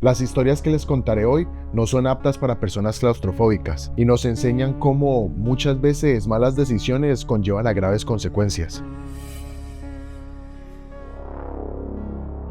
Las historias que les contaré hoy no son aptas para personas claustrofóbicas y nos enseñan cómo muchas veces malas decisiones conllevan a graves consecuencias.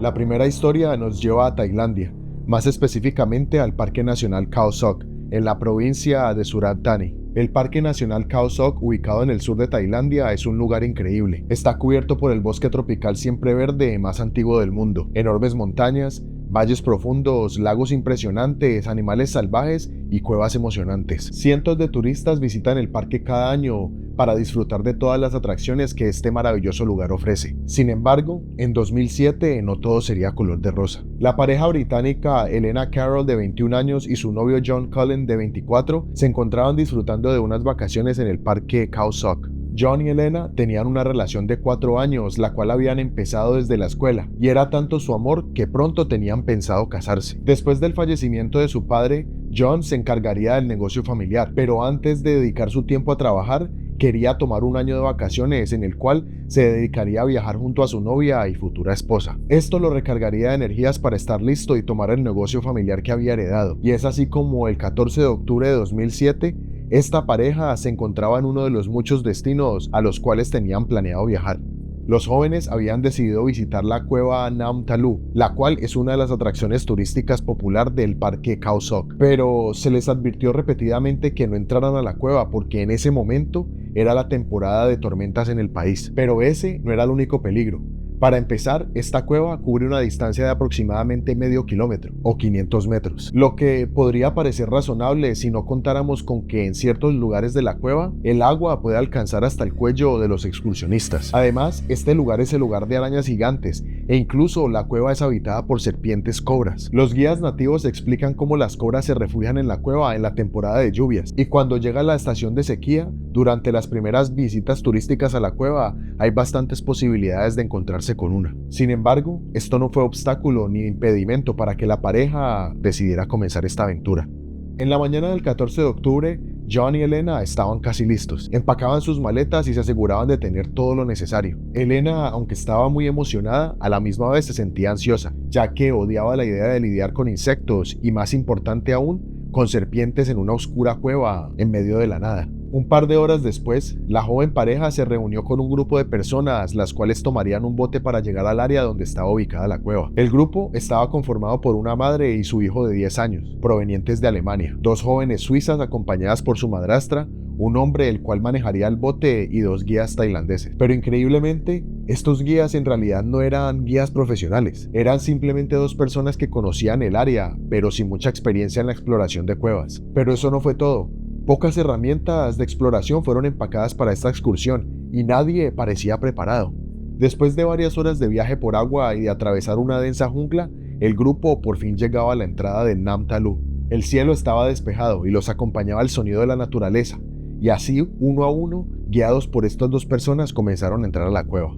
La primera historia nos lleva a Tailandia, más específicamente al Parque Nacional Khao Sok, en la provincia de Surat Thani. El Parque Nacional Khao Sok, ubicado en el sur de Tailandia, es un lugar increíble. Está cubierto por el bosque tropical siempre verde más antiguo del mundo, enormes montañas, valles profundos, lagos impresionantes, animales salvajes y cuevas emocionantes. Cientos de turistas visitan el parque cada año para disfrutar de todas las atracciones que este maravilloso lugar ofrece. Sin embargo, en 2007 no todo sería color de rosa. La pareja británica Elena Carroll, de 21 años, y su novio John Cullen, de 24, se encontraban disfrutando de unas vacaciones en el parque Khao Sok. John y Elena tenían una relación de 4 años, la cual habían empezado desde la escuela, y era tanto su amor que pronto tenían pensado casarse. Después del fallecimiento de su padre, John se encargaría del negocio familiar, pero antes de dedicar su tiempo a trabajar, quería tomar un año de vacaciones en el cual se dedicaría a viajar junto a su novia y futura esposa. Esto lo recargaría de energías para estar listo y tomar el negocio familiar que había heredado, y es así como el 14 de octubre de 2007, esta pareja se encontraba en uno de los muchos destinos a los cuales tenían planeado viajar. Los jóvenes habían decidido visitar la cueva Nam Talu, la cual es una de las atracciones turísticas popular del parque Khao Sok, pero se les advirtió repetidamente que no entraran a la cueva porque en ese momento era la temporada de tormentas en el país. Pero ese no era el único peligro. Para empezar, esta cueva cubre una distancia de aproximadamente medio kilómetro o 500 metros, lo que podría parecer razonable si no contáramos con que en ciertos lugares de la cueva el agua puede alcanzar hasta el cuello de los excursionistas. Además, este lugar es el hogar de arañas gigantes e incluso la cueva es habitada por serpientes cobras. Los guías nativos explican cómo las cobras se refugian en la cueva en la temporada de lluvias, y cuando llega la estación de sequía, durante las primeras visitas turísticas a la cueva hay bastantes posibilidades de encontrarse con una. Sin embargo, esto no fue obstáculo ni impedimento para que la pareja decidiera comenzar esta aventura. En la mañana del 14 de octubre, John y Elena estaban casi listos. Empacaban sus maletas y se aseguraban de tener todo lo necesario. Elena, aunque estaba muy emocionada, a la misma vez se sentía ansiosa, ya que odiaba la idea de lidiar con insectos y, más importante aún, con serpientes en una oscura cueva en medio de la nada. Un par de horas después, la joven pareja se reunió con un grupo de personas, las cuales tomarían un bote para llegar al área donde estaba ubicada la cueva. El grupo estaba conformado por una madre y su hijo de 10 años, provenientes de Alemania, 2 jóvenes suizas acompañadas por su madrastra, un hombre el cual manejaría el bote y 2 guías tailandeses. Pero increíblemente, estos guías en realidad no eran guías profesionales, eran simplemente 2 personas que conocían el área, pero sin mucha experiencia en la exploración de cuevas. Pero eso no fue todo. Pocas herramientas de exploración fueron empacadas para esta excursión y nadie parecía preparado. Después de varias horas de viaje por agua y de atravesar una densa jungla, el grupo por fin llegaba a la entrada del Nam Talu. El cielo estaba despejado y los acompañaba el sonido de la naturaleza, y así, uno a uno, guiados por estas 2 personas, comenzaron a entrar a la cueva.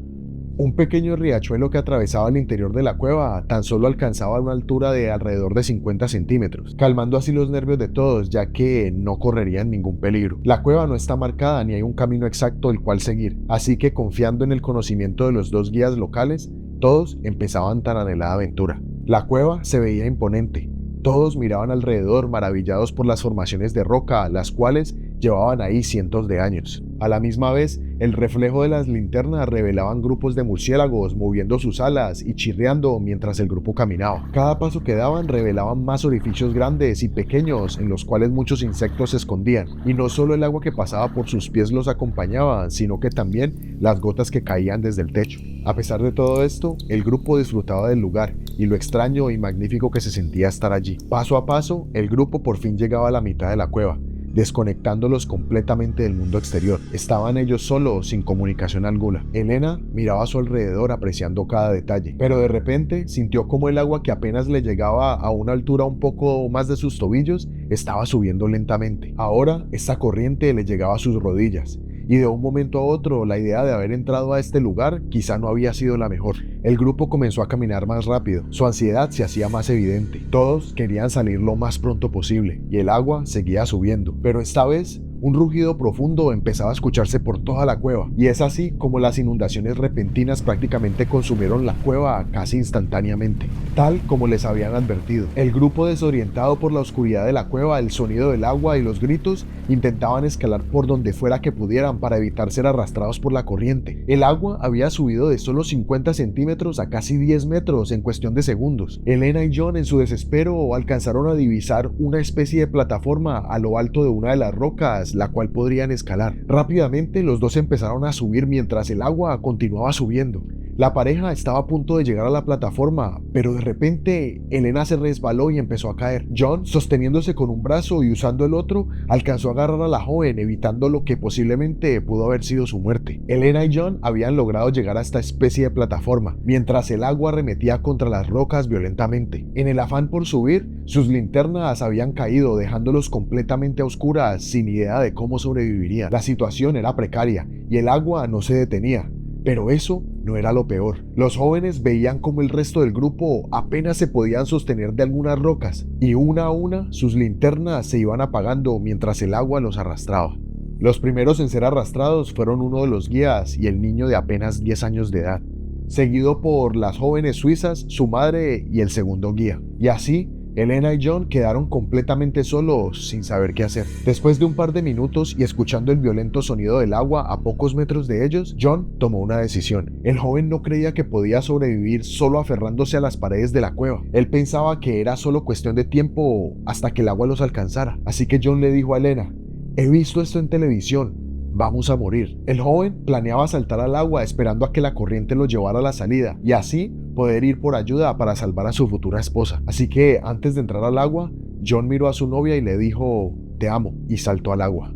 Un pequeño riachuelo que atravesaba el interior de la cueva tan solo alcanzaba una altura de alrededor de 50 centímetros, calmando así los nervios de todos, ya que no correrían ningún peligro. La cueva no está marcada ni hay un camino exacto el cual seguir, así que confiando en el conocimiento de los 2 guías locales, todos empezaban tan anhelada aventura. La cueva se veía imponente. Todos miraban alrededor maravillados por las formaciones de roca, las cuales llevaban ahí cientos de años. A la misma vez, el reflejo de las linternas revelaban grupos de murciélagos moviendo sus alas y chirriando mientras el grupo caminaba. Cada paso que daban revelaban más orificios grandes y pequeños en los cuales muchos insectos se escondían, y no solo el agua que pasaba por sus pies los acompañaba, sino que también las gotas que caían desde el techo. A pesar de todo esto, el grupo disfrutaba del lugar y lo extraño y magnífico que se sentía estar allí. Paso a paso, el grupo por fin llegaba a la mitad de la cueva, desconectándolos completamente del mundo exterior. Estaban ellos solos, sin comunicación alguna. Elena miraba a su alrededor apreciando cada detalle, pero de repente sintió como el agua, que apenas le llegaba a una altura un poco más de sus tobillos, estaba subiendo lentamente. Ahora esta corriente le llegaba a sus rodillas, y de un momento a otro la idea de haber entrado a este lugar quizá no había sido la mejor. El grupo comenzó a caminar más rápido, su ansiedad se hacía más evidente. Todos querían salir lo más pronto posible y el agua seguía subiendo, pero esta vez Un rugido profundo empezaba a escucharse por toda la cueva, y es así como las inundaciones repentinas prácticamente consumieron la cueva casi instantáneamente, tal como les habían advertido. El grupo, desorientado por la oscuridad de la cueva, el sonido del agua y los gritos, intentaban escalar por donde fuera que pudieran para evitar ser arrastrados por la corriente. El agua había subido de solo 50 centímetros a casi 10 metros en cuestión de segundos. Elena y John, en su desespero, alcanzaron a divisar una especie de plataforma a lo alto de una de las rocas, la cual podrían escalar. Rápidamente los dos empezaron a subir mientras el agua continuaba subiendo. La pareja estaba a punto de llegar a la plataforma, pero de repente Elena se resbaló y empezó a caer. John, sosteniéndose con un brazo y usando el otro, alcanzó a agarrar a la joven, evitando lo que posiblemente pudo haber sido su muerte. Elena y John habían logrado llegar a esta especie de plataforma, mientras el agua arremetía contra las rocas violentamente. En el afán por subir, sus linternas habían caído, dejándolos completamente a oscuras, sin idea de cómo sobrevivirían. La situación era precaria y el agua no se detenía. Pero eso no era lo peor. Los jóvenes veían como el resto del grupo apenas se podían sostener de algunas rocas, y una a una sus linternas se iban apagando mientras el agua los arrastraba. Los primeros en ser arrastrados fueron uno de los guías y el niño de apenas 10 años de edad, seguido por las jóvenes suizas, su madre y el segundo guía. Y así, Elena y John quedaron completamente solos, sin saber qué hacer. Después de un par de minutos y escuchando el violento sonido del agua a pocos metros de ellos, John tomó una decisión. El joven no creía que podía sobrevivir solo aferrándose a las paredes de la cueva. Él pensaba que era solo cuestión de tiempo hasta que el agua los alcanzara. Así que John le dijo a Elena: «He visto esto en televisión. Vamos a morir». El joven planeaba saltar al agua esperando a que la corriente lo llevara a la salida y así poder ir por ayuda para salvar a su futura esposa. Así que antes de entrar al agua, John miró a su novia y le dijo: «Te amo», y saltó al agua.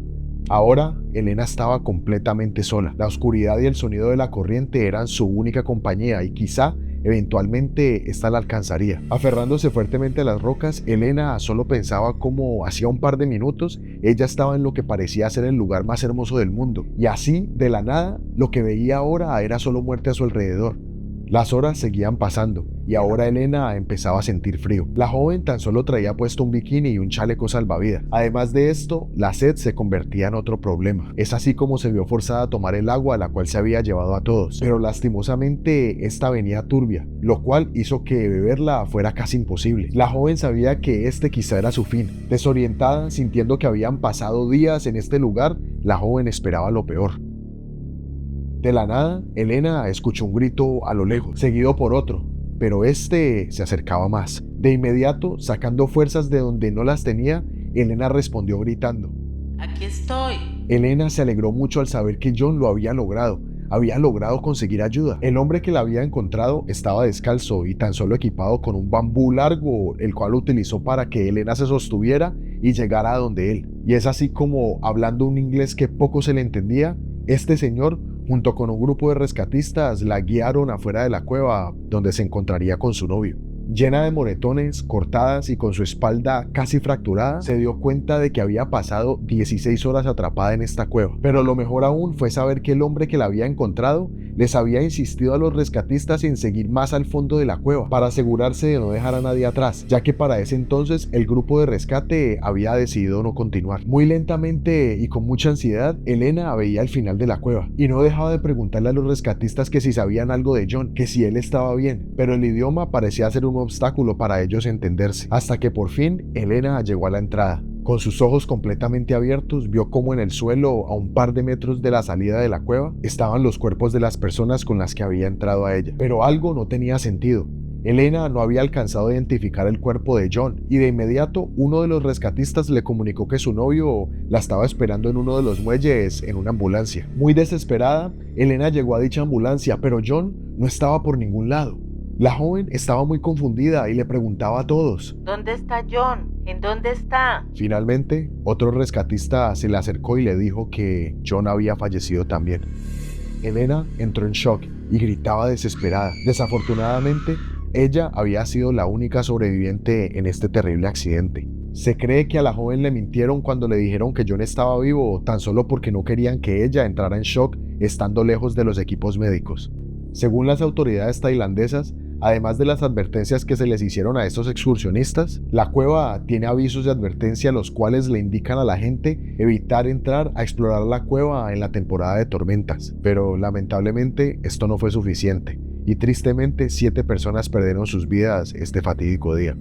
Ahora, Elena estaba completamente sola. La oscuridad y el sonido de la corriente eran su única compañía y quizá eventualmente esta la alcanzaría. Aferrándose fuertemente a las rocas, Elena solo pensaba cómo hacía un par de minutos ella estaba en lo que parecía ser el lugar más hermoso del mundo, y así, de la nada, lo que veía ahora era solo muerte a su alrededor. Las horas seguían pasando y ahora Elena empezaba a sentir frío. La joven tan solo traía puesto un bikini y un chaleco salvavidas. Además de esto, la sed se convertía en otro problema. Es así como se vio forzada a tomar el agua a la cual se había llevado a todos. Pero lastimosamente esta venía turbia, lo cual hizo que beberla fuera casi imposible. La joven sabía que este quizá era su fin. Desorientada, sintiendo que habían pasado días en este lugar, la joven esperaba lo peor. De la nada, Elena escuchó un grito a lo lejos, seguido por otro, pero este se acercaba más. De inmediato, sacando fuerzas de donde no las tenía, Elena respondió gritando: «Aquí estoy». Elena se alegró mucho al saber que John lo había logrado conseguir ayuda. El hombre que la había encontrado estaba descalzo y tan solo equipado con un bambú largo, el cual utilizó para que Elena se sostuviera y llegara a donde él. Y es así como, hablando un inglés que poco se le entendía, este señor, junto con un grupo de rescatistas, la guiaron afuera de la cueva donde se encontraría con su novio. Llena de moretones, cortadas y con su espalda casi fracturada, se dio cuenta de que había pasado 16 horas atrapada en esta cueva. Pero lo mejor aún fue saber que el hombre que la había encontrado les había insistido a los rescatistas en seguir más al fondo de la cueva para asegurarse de no dejar a nadie atrás, ya que para ese entonces el grupo de rescate había decidido no continuar. Muy lentamente y con mucha ansiedad, Elena veía el final de la cueva y no dejaba de preguntarle a los rescatistas que si sabían algo de John, que si él estaba bien, pero el idioma parecía ser un obstáculo para ellos entenderse, hasta que por fin Elena llegó a la entrada. Con sus ojos completamente abiertos, vio cómo en el suelo, a un par de metros de la salida de la cueva, estaban los cuerpos de las personas con las que había entrado a ella. Pero algo no tenía sentido. Elena no había alcanzado a identificar el cuerpo de John, y de inmediato uno de los rescatistas le comunicó que su novio la estaba esperando en uno de los muelles en una ambulancia. Muy desesperada, Elena llegó a dicha ambulancia, pero John no estaba por ningún lado. La joven estaba muy confundida y le preguntaba a todos: «¿Dónde está John? ¿En dónde está?». Finalmente, otro rescatista se le acercó y le dijo que John había fallecido también. Elena entró en shock y gritaba desesperada. Desafortunadamente, ella había sido la única sobreviviente en este terrible accidente. Se cree que a la joven le mintieron cuando le dijeron que John estaba vivo, tan solo porque no querían que ella entrara en shock estando lejos de los equipos médicos. Según las autoridades tailandesas, Además de las advertencias que se les hicieron a estos excursionistas, la cueva tiene avisos de advertencia los cuales le indican a la gente evitar entrar a explorar la cueva en la temporada de tormentas. Pero lamentablemente esto no fue suficiente y tristemente 7 personas perdieron sus vidas este fatídico día.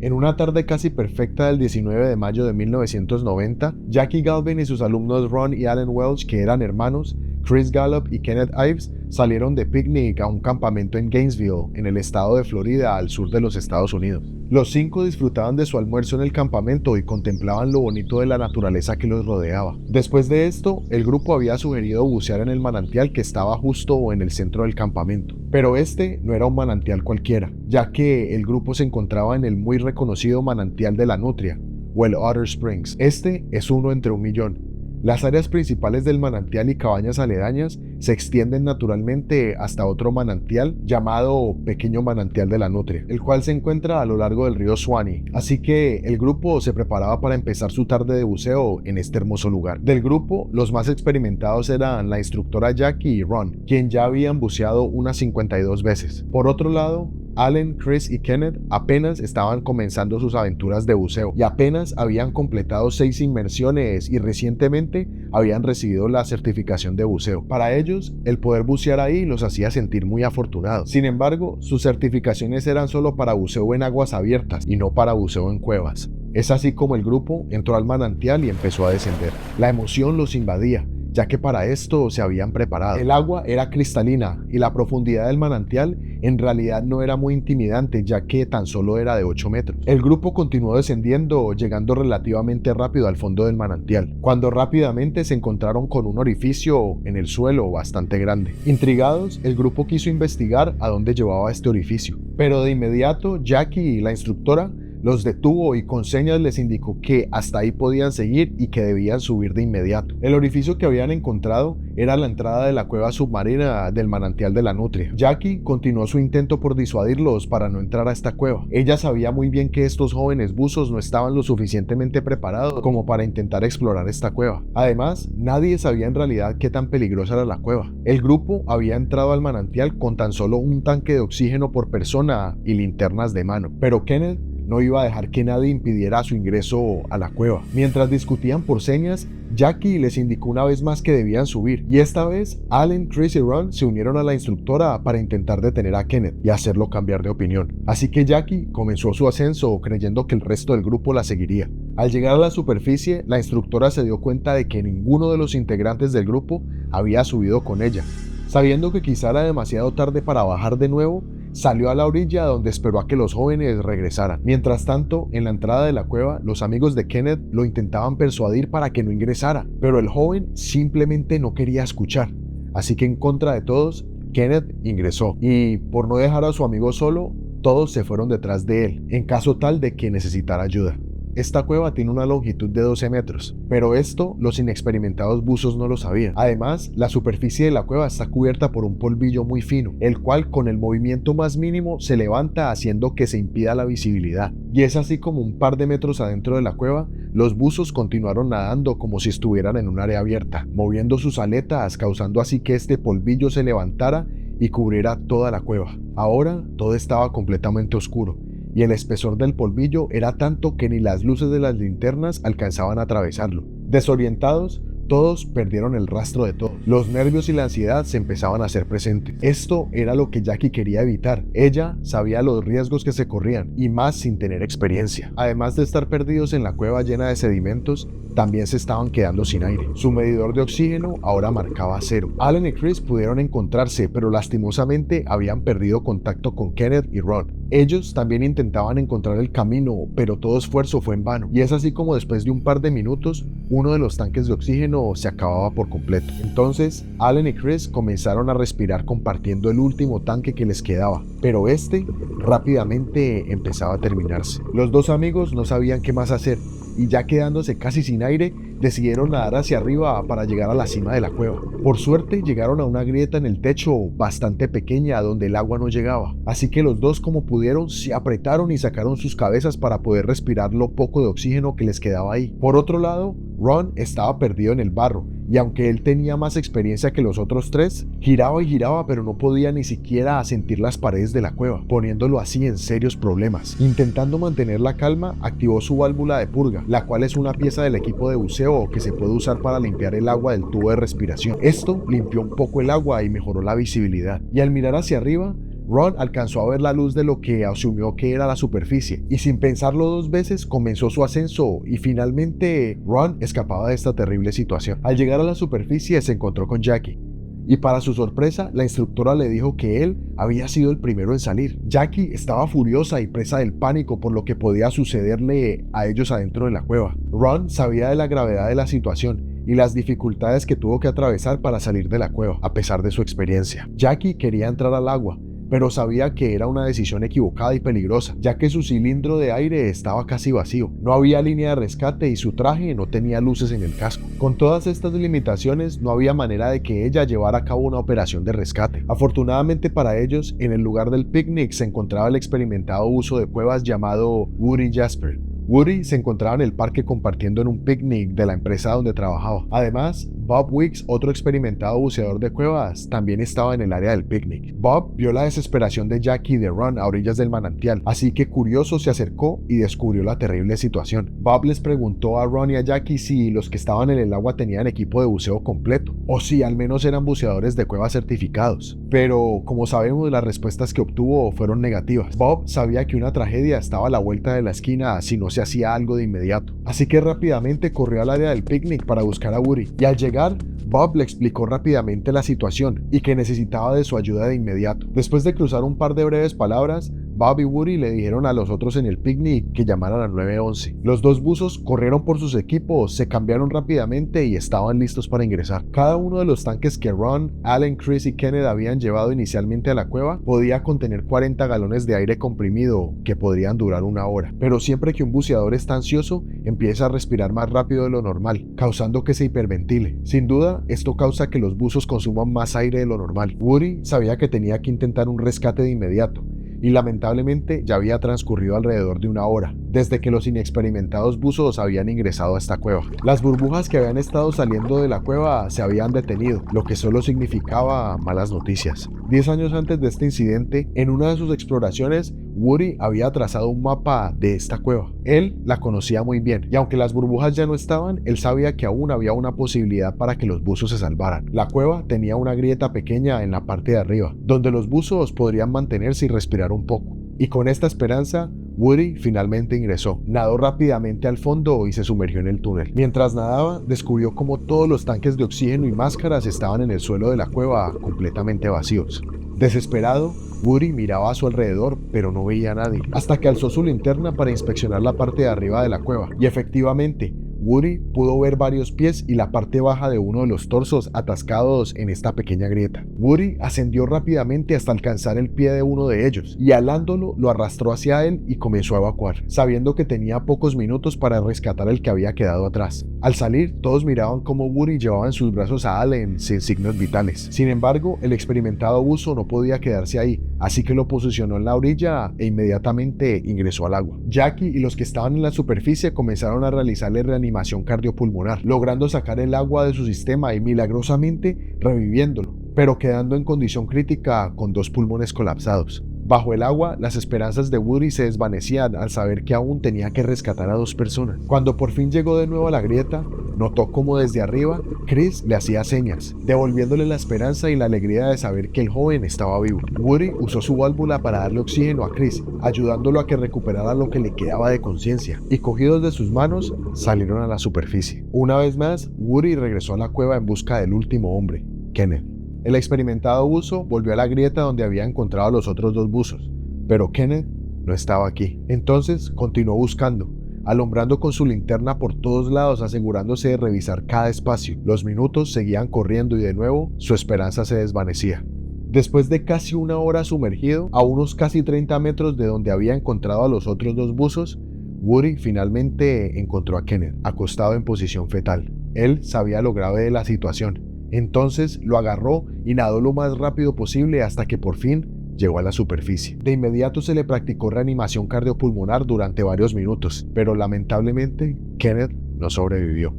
En una tarde casi perfecta del 19 de mayo de 1990, Jackie Galvin y sus alumnos Ron y Alan Welch, que eran hermanos, Chris Gallup y Kenneth Ives, salieron de picnic a un campamento en Gainesville, en el estado de Florida, al sur de los Estados Unidos. Los 5 disfrutaban de su almuerzo en el campamento y contemplaban lo bonito de la naturaleza que los rodeaba. Después de esto, el grupo había sugerido bucear en el manantial que estaba justo en el centro del campamento. Pero este no era un manantial cualquiera, ya que el grupo se encontraba en el muy reconocido manantial de la Nutria, o el Otter Springs. Este es uno entre 1.000.000. Las áreas principales del manantial y cabañas aledañas se extienden naturalmente hasta otro manantial llamado Pequeño Manantial de la Nutria, el cual se encuentra a lo largo del río Suwannee. Así que el grupo se preparaba para empezar su tarde de buceo en este hermoso lugar. Del grupo, los más experimentados eran la instructora Jackie y Ron, quien ya habían buceado unas 52 veces. Por otro lado, Alan, Chris y Kenneth apenas estaban comenzando sus aventuras de buceo y apenas habían completado 6 inmersiones y recientemente habían recibido la certificación de buceo. Para ellos, el poder bucear ahí los hacía sentir muy afortunados. Sin embargo, sus certificaciones eran solo para buceo en aguas abiertas y no para buceo en cuevas. Es así como el grupo entró al manantial y empezó a descender. La emoción los invadía, ya que para esto se habían preparado. El agua era cristalina y la profundidad del manantial en realidad no era muy intimidante, ya que tan solo era de 8 metros. El grupo continuó descendiendo, llegando relativamente rápido al fondo del manantial, cuando rápidamente se encontraron con un orificio en el suelo bastante grande. Intrigados, el grupo quiso investigar a dónde llevaba este orificio, pero de inmediato Jackie, la instructora, los detuvo y con señas les indicó que hasta ahí podían seguir y que debían subir de inmediato. El orificio que habían encontrado era la entrada de la cueva submarina del manantial de la Nutria. Jackie continuó su intento por disuadirlos para no entrar a esta cueva. Ella sabía muy bien que estos jóvenes buzos no estaban lo suficientemente preparados como para intentar explorar esta cueva. Además, nadie sabía en realidad qué tan peligrosa era la cueva. El grupo había entrado al manantial con tan solo un tanque de oxígeno por persona y linternas de mano, pero Kenneth no iba a dejar que nadie impidiera su ingreso a la cueva. Mientras discutían por señas, Jackie les indicó una vez más que debían subir, y esta vez Alan, Chris y Ron se unieron a la instructora para intentar detener a Kenneth y hacerlo cambiar de opinión. Así que Jackie comenzó su ascenso creyendo que el resto del grupo la seguiría. Al llegar a la superficie, la instructora se dio cuenta de que ninguno de los integrantes del grupo había subido con ella. Sabiendo que quizá era demasiado tarde para bajar de nuevo, salió a la orilla donde esperó a que los jóvenes regresaran. Mientras tanto, en la entrada de la cueva, los amigos de Kenneth lo intentaban persuadir para que no ingresara, pero el joven simplemente no quería escuchar. Así que en contra de todos, Kenneth ingresó y, por no dejar a su amigo solo, todos se fueron detrás de él, en caso tal de que necesitara ayuda. Esta cueva tiene una longitud de 12 metros, pero esto los inexperimentados buzos no lo sabían. Además, la superficie de la cueva está cubierta por un polvillo muy fino, el cual con el movimiento más mínimo se levanta haciendo que se impida la visibilidad. Y es así como un par de metros adentro de la cueva, los buzos continuaron nadando como si estuvieran en un área abierta, moviendo sus aletas, causando así que este polvillo se levantara y cubriera toda la cueva. Ahora todo estaba completamente oscuro, y el espesor del polvillo era tanto que ni las luces de las linternas alcanzaban a atravesarlo. Desorientados, todos perdieron el rastro de todo. Los nervios y la ansiedad se empezaban a hacer presentes. Esto era lo que Jackie quería evitar. Ella sabía los riesgos que se corrían, y más sin tener experiencia. Además de estar perdidos en la cueva llena de sedimentos, también se estaban quedando sin aire. Su medidor de oxígeno ahora marcaba 0. Alan y Chris pudieron encontrarse, pero lastimosamente habían perdido contacto con Kenneth y Ron. Ellos también intentaban encontrar el camino, pero todo esfuerzo fue en vano. Y es así como después de un par de minutos, uno de los tanques de oxígeno se acababa por completo. Entonces, Alan y Chris comenzaron a respirar compartiendo el último tanque que les quedaba, pero este rápidamente empezaba a terminarse. Los dos amigos no sabían qué más hacer, y ya quedándose casi sin aire, decidieron nadar hacia arriba para llegar a la cima de la cueva. Por suerte llegaron a una grieta en el techo bastante pequeña donde el agua no llegaba, así que los dos como pudieron, se apretaron y sacaron sus cabezas para poder respirar lo poco de oxígeno que les quedaba ahí. Por otro lado, Ron estaba perdido en el barro, y aunque él tenía más experiencia que los otros tres, giraba y giraba, pero no podía ni siquiera sentir las paredes de la cueva, poniéndolo así en serios problemas. Intentando mantener la calma, activó su válvula de purga, la cual es una pieza del equipo de buceo que se puede usar para limpiar el agua del tubo de respiración. Esto limpió un poco el agua y mejoró la visibilidad, y al mirar hacia arriba, Ron alcanzó a ver la luz de lo que asumió que era la superficie, y sin pensarlo dos veces comenzó su ascenso, y finalmente Ron escapaba de esta terrible situación. Al llegar a la superficie se encontró con Jackie, y para su sorpresa la instructora le dijo que él había sido el primero en salir. Jackie estaba furiosa y presa del pánico por lo que podía sucederle a ellos adentro de la cueva. Ron sabía de la gravedad de la situación y las dificultades que tuvo que atravesar para salir de la cueva, a pesar de su experiencia. Jackie quería entrar al agua, pero sabía que era una decisión equivocada y peligrosa, ya que su cilindro de aire estaba casi vacío, no había línea de rescate y su traje no tenía luces en el casco. Con todas estas limitaciones, no había manera de que ella llevara a cabo una operación de rescate. Afortunadamente para ellos, en el lugar del picnic se encontraba el experimentado buzo de cuevas llamado Woody Jasper. Woody se encontraba en el parque compartiendo en un picnic de la empresa donde trabajaba. Además, Bob Weeks, otro experimentado buceador de cuevas, también estaba en el área del picnic. Bob vio la desesperación de Jackie y de Ron a orillas del manantial, así que curioso se acercó y descubrió la terrible situación. Bob les preguntó a Ron y a Jackie si los que estaban en el agua tenían equipo de buceo completo, o si al menos eran buceadores de cuevas certificados. Pero, como sabemos, las respuestas que obtuvo fueron negativas. Bob sabía que una tragedia estaba a la vuelta de la esquina si no se hacía algo de inmediato, así que rápidamente corrió al área del picnic para buscar a Woody, y al llegar, Bob le explicó rápidamente la situación y que necesitaba de su ayuda de inmediato. Después de cruzar un par de breves palabras, Bob y Woody le dijeron a los otros en el picnic que llamaran al 911. Los dos buzos corrieron por sus equipos, se cambiaron rápidamente y estaban listos para ingresar. Cada uno de los tanques que Ron, Allen, Chris y Kenneth habían llevado inicialmente a la cueva podía contener 40 galones de aire comprimido que podrían durar una hora. Pero siempre que un buceador está ansioso, empieza a respirar más rápido de lo normal, causando que se hiperventile. Sin duda, esto causa que los buzos consuman más aire de lo normal. Woody sabía que tenía que intentar un rescate de inmediato, y lamentablemente ya había transcurrido alrededor de una hora desde que los inexperimentados buzos habían ingresado a esta cueva. Las burbujas que habían estado saliendo de la cueva se habían detenido, lo que solo significaba malas noticias. 10 años antes de este incidente, en una de sus exploraciones, Woody había trazado un mapa de esta cueva. Él la conocía muy bien, y aunque las burbujas ya no estaban, él sabía que aún había una posibilidad para que los buzos se salvaran. La cueva tenía una grieta pequeña en la parte de arriba, donde los buzos podrían mantenerse y respirar un poco. Y con esta esperanza, Woody finalmente ingresó, nadó rápidamente al fondo y se sumergió en el túnel. Mientras nadaba, descubrió cómo todos los tanques de oxígeno y máscaras estaban en el suelo de la cueva completamente vacíos. Desesperado, Woody miraba a su alrededor, pero no veía a nadie, hasta que alzó su linterna para inspeccionar la parte de arriba de la cueva, y efectivamente, Woody pudo ver varios pies y la parte baja de uno de los torsos atascados en esta pequeña grieta. Woody ascendió rápidamente hasta alcanzar el pie de uno de ellos, y alándolo lo arrastró hacia él y comenzó a evacuar, sabiendo que tenía pocos minutos para rescatar el que había quedado atrás. Al salir, todos miraban cómo Woody llevaba en sus brazos a Allen sin signos vitales. Sin embargo, el experimentado buzo no podía quedarse ahí, así que lo posicionó en la orilla e inmediatamente ingresó al agua. Jackie y los que estaban en la superficie comenzaron a realizarle reanimación cardiopulmonar, logrando sacar el agua de su sistema y milagrosamente reviviéndolo, pero quedando en condición crítica con 2 pulmones colapsados. Bajo el agua, las esperanzas de Woody se desvanecían al saber que aún tenía que rescatar a 2 personas. Cuando por fin llegó de nuevo a la grieta, notó como desde arriba Chris le hacía señas, devolviéndole la esperanza y la alegría de saber que el joven estaba vivo. Woody usó su válvula para darle oxígeno a Chris, ayudándolo a que recuperara lo que le quedaba de conciencia, y cogidos de sus manos, salieron a la superficie. Una vez más, Woody regresó a la cueva en busca del último hombre, Kenneth. El experimentado buzo volvió a la grieta donde había encontrado a los otros 2 buzos, pero Kenneth no estaba aquí. Entonces continuó buscando, alumbrando con su linterna por todos lados, asegurándose de revisar cada espacio. Los minutos seguían corriendo y de nuevo su esperanza se desvanecía. Después de casi una hora sumergido, a unos casi 30 metros de donde había encontrado a los otros 2 buzos, Woody finalmente encontró a Kenneth, acostado en posición fetal. Él sabía lo grave de la situación. Entonces lo agarró y nadó lo más rápido posible hasta que por fin llegó a la superficie. De inmediato se le practicó reanimación cardiopulmonar durante varios minutos, pero lamentablemente Kenneth no sobrevivió.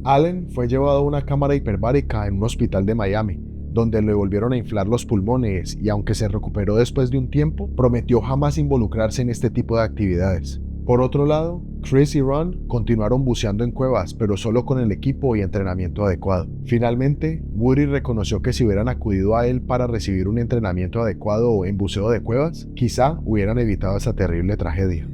Allen fue llevado a una cámara hiperbárica en un hospital de Miami, donde le volvieron a inflar los pulmones y aunque se recuperó después de un tiempo, prometió jamás involucrarse en este tipo de actividades. Por otro lado, Chris y Ron continuaron buceando en cuevas, pero solo con el equipo y entrenamiento adecuado. Finalmente, Woody reconoció que si hubieran acudido a él para recibir un entrenamiento adecuado en buceo de cuevas, quizá hubieran evitado esa terrible tragedia.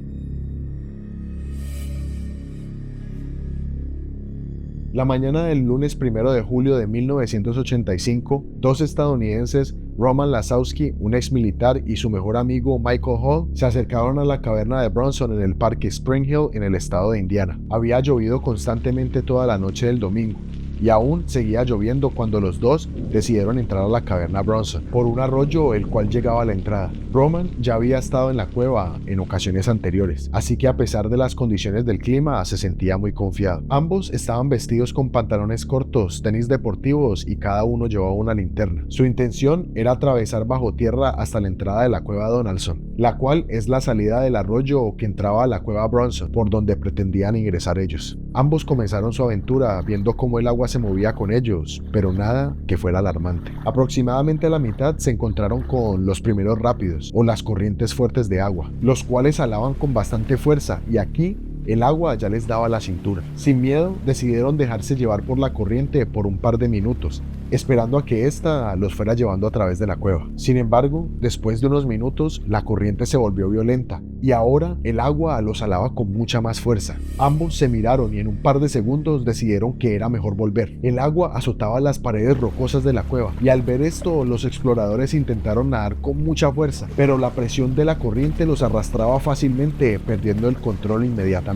La mañana del lunes 1 de julio de 1985, dos estadounidenses, Roman Lasowski, un ex militar, y su mejor amigo Michael Hall, se acercaron a la caverna de Bronson en el parque Spring Hill en el estado de Indiana. Había llovido constantemente toda la noche del domingo, y aún seguía lloviendo cuando los dos decidieron entrar a la caverna Bronson por un arroyo el cual llegaba a la entrada. Roman ya había estado en la cueva en ocasiones anteriores, así que a pesar de las condiciones del clima se sentía muy confiado. Ambos estaban vestidos con pantalones cortos, tenis deportivos y cada uno llevaba una linterna. Su intención era atravesar bajo tierra hasta la entrada de la cueva Donaldson, la cual es la salida del arroyo que entraba a la cueva Bronson, por donde pretendían ingresar ellos. Ambos comenzaron su aventura viendo cómo el agua se movía con ellos, pero nada que fuera alarmante. Aproximadamente a la mitad se encontraron con los primeros rápidos, o las corrientes fuertes de agua, los cuales alaban con bastante fuerza, y aquí el agua ya les daba la cintura. Sin miedo, decidieron dejarse llevar por la corriente por un par de minutos, esperando a que ésta los fuera llevando a través de la cueva. Sin embargo, después de unos minutos, la corriente se volvió violenta y ahora el agua los alaba con mucha más fuerza. Ambos se miraron y en un par de segundos decidieron que era mejor volver. El agua azotaba las paredes rocosas de la cueva y al ver esto, los exploradores intentaron nadar con mucha fuerza, pero la presión de la corriente los arrastraba fácilmente, perdiendo el control inmediatamente.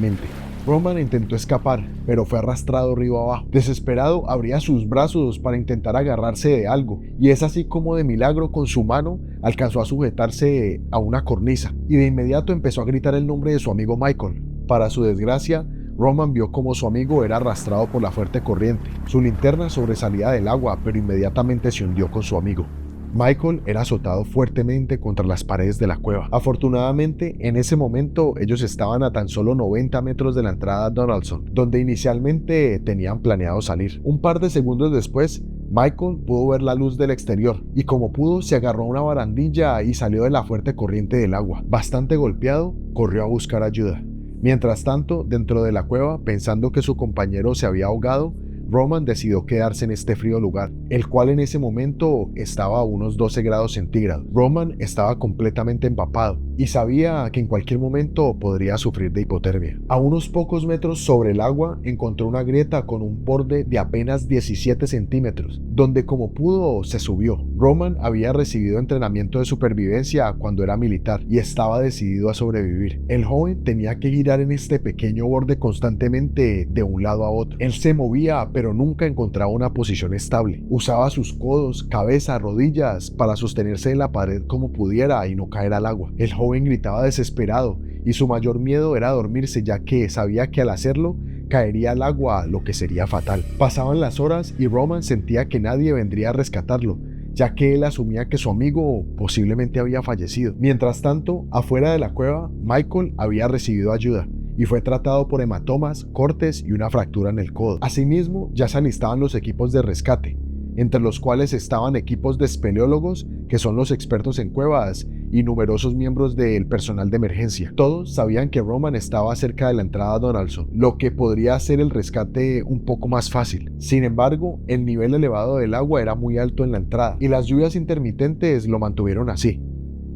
Roman intentó escapar, pero fue arrastrado río abajo. Desesperado, abría sus brazos para intentar agarrarse de algo, y es así como de milagro con su mano alcanzó a sujetarse a una cornisa, y de inmediato empezó a gritar el nombre de su amigo Michael. Para su desgracia, Roman vio como su amigo era arrastrado por la fuerte corriente. Su linterna sobresalía del agua, pero inmediatamente se hundió con su amigo. Michael era azotado fuertemente contra las paredes de la cueva. Afortunadamente, en ese momento ellos estaban a tan solo 90 metros de la entrada a Donaldson, donde inicialmente tenían planeado salir. Un par de segundos después, Michael pudo ver la luz del exterior y como pudo se agarró a una barandilla y salió de la fuerte corriente del agua. Bastante golpeado, corrió a buscar ayuda. Mientras tanto, dentro de la cueva, pensando que su compañero se había ahogado, Roman decidió quedarse en este frío lugar, el cual en ese momento estaba a unos 12 grados centígrados. Roman estaba completamente empapado y sabía que en cualquier momento podría sufrir de hipotermia. A unos pocos metros sobre el agua encontró una grieta con un borde de apenas 17 centímetros, donde como pudo se subió. Roman había recibido entrenamiento de supervivencia cuando era militar y estaba decidido a sobrevivir. El joven tenía que girar en este pequeño borde constantemente de un lado a otro. Él se movía, pero nunca encontraba una posición estable. Usaba sus codos, cabeza, rodillas para sostenerse en la pared como pudiera y no caer al agua. El joven gritaba desesperado y su mayor miedo era dormirse, ya que sabía que al hacerlo caería al agua, lo que sería fatal. Pasaban las horas y Roman sentía que nadie vendría a rescatarlo, ya que él asumía que su amigo posiblemente había fallecido. Mientras tanto, afuera de la cueva, Michael había recibido ayuda y fue tratado por hematomas, cortes y una fractura en el codo. Asimismo, ya se alistaban los equipos de rescate, entre los cuales estaban equipos de espeleólogos, que son los expertos en cuevas, y numerosos miembros del personal de emergencia. Todos sabían que Roman estaba cerca de la entrada a Donaldson, lo que podría hacer el rescate un poco más fácil. Sin embargo, el nivel elevado del agua era muy alto en la entrada, y las lluvias intermitentes lo mantuvieron así.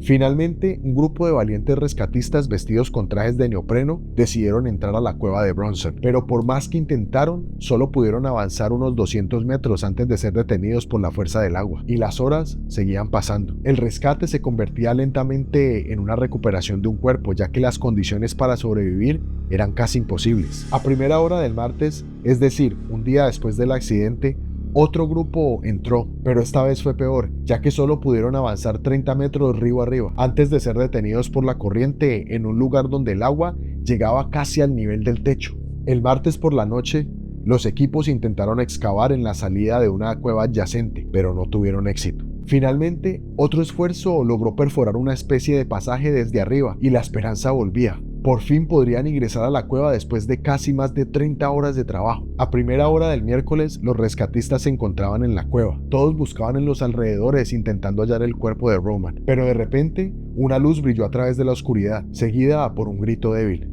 Finalmente, un grupo de valientes rescatistas vestidos con trajes de neopreno decidieron entrar a la cueva de Bronson, pero por más que intentaron, solo pudieron avanzar unos 200 metros antes de ser detenidos por la fuerza del agua, y las horas seguían pasando. El rescate se convertía lentamente en una recuperación de un cuerpo, ya que las condiciones para sobrevivir eran casi imposibles. A primera hora del martes, es decir, un día después del accidente, otro grupo entró, pero esta vez fue peor, ya que solo pudieron avanzar 30 metros río arriba, antes de ser detenidos por la corriente en un lugar donde el agua llegaba casi al nivel del techo. El martes por la noche, los equipos intentaron excavar en la salida de una cueva adyacente, pero no tuvieron éxito. Finalmente, otro esfuerzo logró perforar una especie de pasaje desde arriba y la esperanza volvía. Por fin podrían ingresar a la cueva después de casi más de 30 horas de trabajo. A primera hora del miércoles, los rescatistas se encontraban en la cueva. Todos buscaban en los alrededores intentando hallar el cuerpo de Roman, pero de repente, una luz brilló a través de la oscuridad, seguida por un grito débil.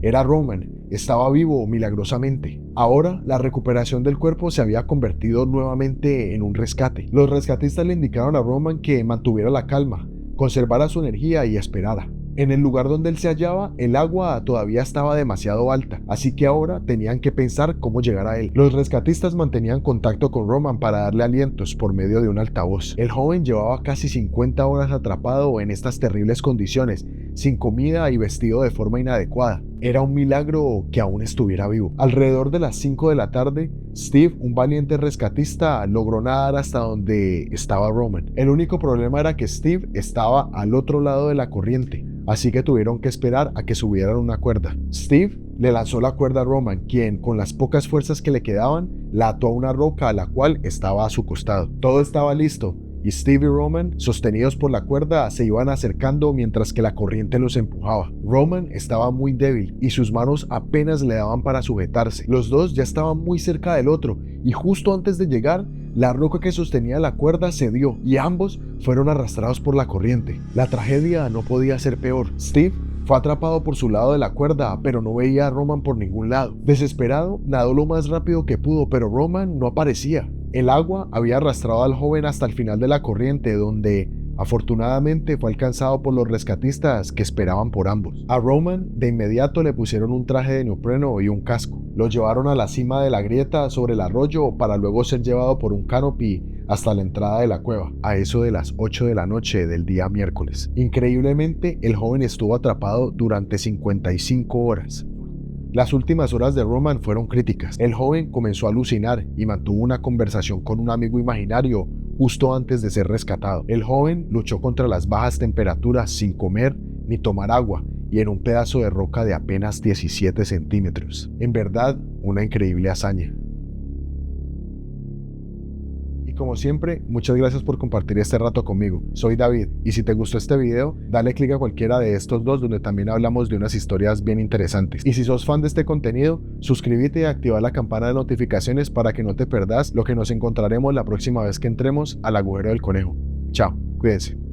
Era Roman, estaba vivo milagrosamente. Ahora, la recuperación del cuerpo se había convertido nuevamente en un rescate. Los rescatistas le indicaron a Roman que mantuviera la calma, conservara su energía y esperara. En el lugar donde él se hallaba, el agua todavía estaba demasiado alta, así que ahora tenían que pensar cómo llegar a él. Los rescatistas mantenían contacto con Roman para darle alientos por medio de un altavoz. El joven llevaba casi 50 horas atrapado en estas terribles condiciones, sin comida y vestido de forma inadecuada. Era un milagro que aún estuviera vivo. Alrededor de las 5 de la tarde, Steve, un valiente rescatista, logró nadar hasta donde estaba Roman. El único problema era que Steve estaba al otro lado de la corriente, así que tuvieron que esperar a que subieran una cuerda. Steve le lanzó la cuerda a Roman, quien, con las pocas fuerzas que le quedaban, la ató a una roca a la cual estaba a su costado. Todo estaba listo, y Steve y Roman, sostenidos por la cuerda, se iban acercando mientras que la corriente los empujaba. Roman estaba muy débil y sus manos apenas le daban para sujetarse. Los dos ya estaban muy cerca del otro, y justo antes de llegar, la roca que sostenía la cuerda cedió y ambos fueron arrastrados por la corriente. La tragedia no podía ser peor. Steve fue atrapado por su lado de la cuerda, pero no veía a Roman por ningún lado. Desesperado, nadó lo más rápido que pudo, pero Roman no aparecía. El agua había arrastrado al joven hasta el final de la corriente, donde afortunadamente fue alcanzado por los rescatistas que esperaban por ambos. A Roman de inmediato le pusieron un traje de neopreno y un casco. Lo llevaron a la cima de la grieta sobre el arroyo para luego ser llevado por un canopy hasta la entrada de la cueva, a eso de las 8 de la noche del día miércoles. Increíblemente, el joven estuvo atrapado durante 55 horas. Las últimas horas de Roman fueron críticas. El joven comenzó a alucinar y mantuvo una conversación con un amigo imaginario justo antes de ser rescatado. El joven luchó contra las bajas temperaturas sin comer ni tomar agua y en un pedazo de roca de apenas 17 centímetros. En verdad, una increíble hazaña. Como siempre, muchas gracias por compartir este rato conmigo. Soy David, y si te gustó este video, dale click a cualquiera de estos dos donde también hablamos de unas historias bien interesantes. Y si sos fan de este contenido, suscríbete y activa la campana de notificaciones para que no te perdas lo que nos encontraremos la próxima vez que entremos al agujero del conejo. Chao, cuídense.